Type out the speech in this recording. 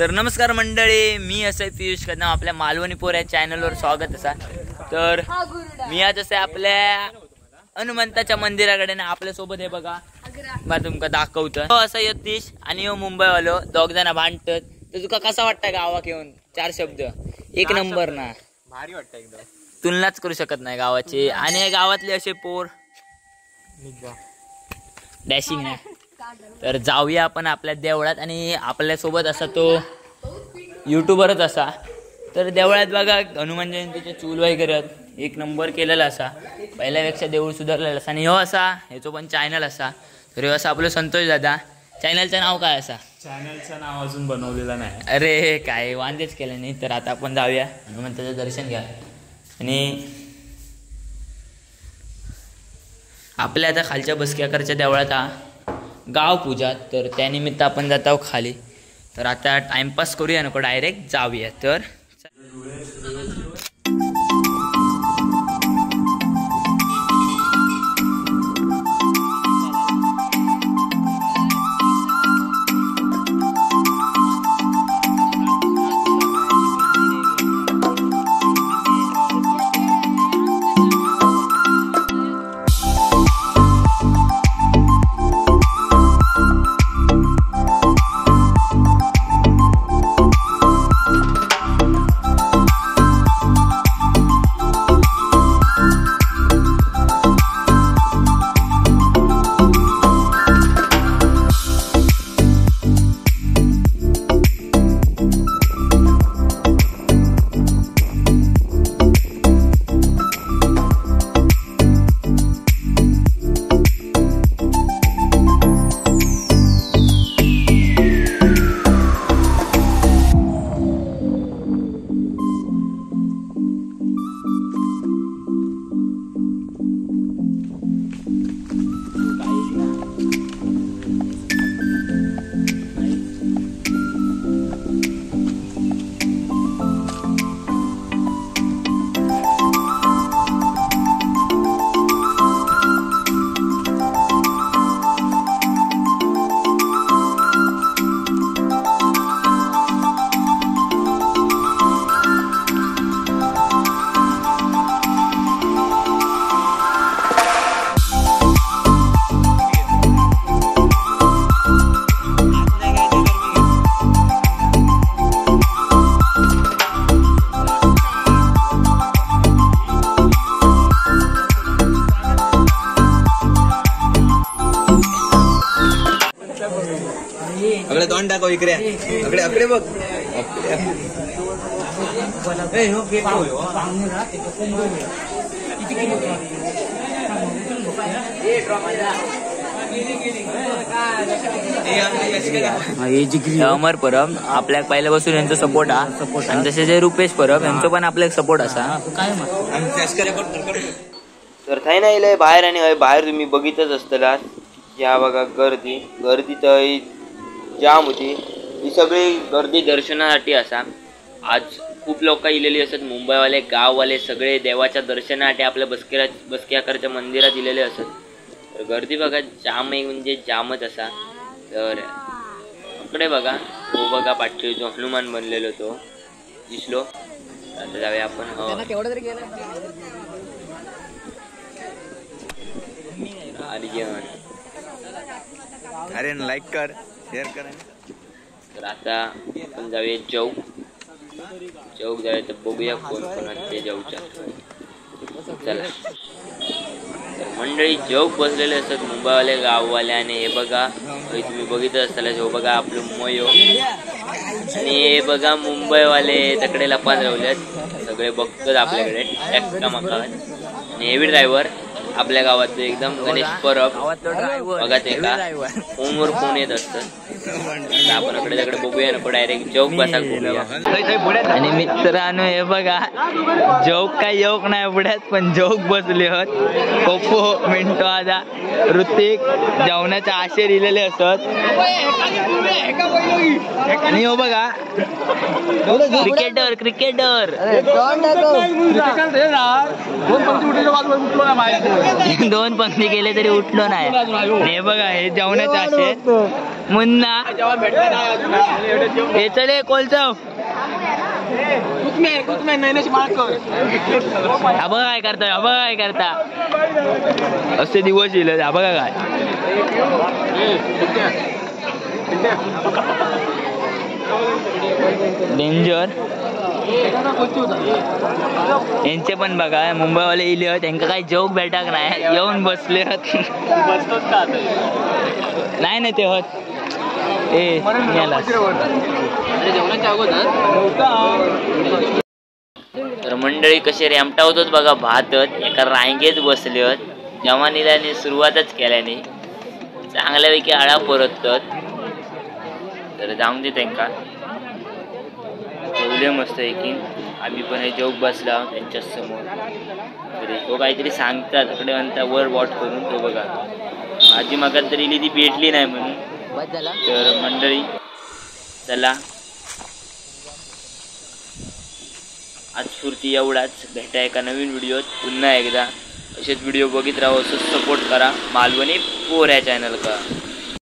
तर नमस्कार मंडळी, मी असं पियुष कदम, आपल्या मालवणी पोर या चॅनलवर स्वागत असा। तर मी आज असे आपल्या हनुमंताच्या मंदिराकडे ना आपल्या सोबत हे बघा मला तुमका दाखवतो। असं यतीश आणि मुंबई वालो दोघ जण भांडतात। तर तुका कसा वाटतं गावाक येऊन? चार शब्द एक नंबर ना, भारी वाटतं एकदम, तुलनाच करू शकत नाही गावाची। आणि गावातले असे पोर डॅशिंग आहे। तर जाऊया आपण आपल्या देवळात, आणि आपल्या सोबत असा तो यूट्यूबरच असा। तर देवळात बघा हनुमान जयंतीचे चूल वगैरे एक नंबर केलेला असा, पहिल्यापेक्षा देऊळ सुधारलेला असा। आणि ह्यो असा ह्याचो पण चॅनल असा। तर ह्यो असा आपलं संतोष दादा, चॅनलचं नाव काय असा? चॅनलचं नाव अजून बनवलेलं नाही। अरे काय वांदेच केलं नाही। तर आता आपण जाऊया हनुमंताचं दर्शन घ्या। आणि आपल्या आता खालच्या बसक्याकरच्या देवळात हा गाव पूजा, तर त्यानिमित्त आपण जात आहोत खाली। तर आता टाइमपास करूया नको, डायरेक्ट जाऊया। तर अकडे तोंड टाको, इकडे अकडे अकडे बघ। अमर परब आपल्याक पहिल्यापासून यांचा सपोर्ट हा, आणि तसे जे रुपेश परब यांचं पण आपल्याक सपोर्ट असा। तर थंय नाही लय बाहेर, आणि बाहेर तुम्ही बघितच असतला या बघा गर्दी थंय जाम होती। ही सगळी गर्दी दर्शनासाठी असा। आज खूप लोक इलेली असत, मुंबईवाले गाववाले सगळे देवाच्या दर्शनासाठी आपल्या बसक्याकरच्या मंदिरात इलेले असत। तर गर्दी बघा जाम आहे, म्हणजे जामच असा। तर इकडे बघा तो बघा पाठीवर जो हनुमान बनलेलो तो दिसलो। आता जाऊया आपण। अरे लाईक कर, शेअर कर। तर आता आपण जाऊया चौक जाऊया। तर बघूया कोण कोण असते चौकच्या। चला मंडळी चौक बसलेले असतात मुंबईवाले गाववाले। आणि हे बघा तुम्ही बघितलं असताल, जो बघा आपलं मुंबई, आणि हे बघा मुंबईवाले तकडे लपात रावलेत सगळे बघतात आपल्याकडे टॅक्का। आणि हेवी ड्रायव्हर आपल्या गावात एकदम गणेश परब बघा ते का फोनवर फोन येत असतात। आपण इकडे तिकडे बघूया नको, डायरेक्ट चौक बसा बघूया। आणि मित्रांनो हे बघा चौक काय योग नाही पुढ्यात, पण चौक बसले होत। पप्पू, मिंटो, आदा, ऋतिक जेवणाचे आशे लिहिलेले असत। आणि हो बघा क्रिकेटर 2 पंक्ती गेले तरी उठलो नाही. हे बघा हे जेवणाचे असे मुन्ना हे चले कोलचाव हा बघा काय करता, हा बघा काय करता. असे दिवस येईल हा बघा काय. डेंजर. यांचे पण बघा मुंबईवाले इले त्यांना काही जोक भेटाक नाही, येऊन बसले नाही नाही ते होत तर मंडळी कसे रेमटावतच बघा भातच एका रांगेत बसले होत. जवानीला सुरुवातच केल्याने चांगल्यापैकी आळा परतत. तर जाऊन दे त्यांका जेवले मस्त एकीन. आम्ही पण हे जोक बसला त्यांच्या समोर. तरी तो काहीतरी सांगतात तिकडे म्हणता वर वॉट करून. तो बघा माझी मगा तरी ती भेटली नाही म्हणून. तर मंडळी चला आज पुरती एवढाच. भेटा एका नवीन व्हिडिओत पुन्हा एकदा. असेच व्हिडिओ बघित राहा, असंच सपोर्ट करा मालवणी पोर ह्या चॅनल का.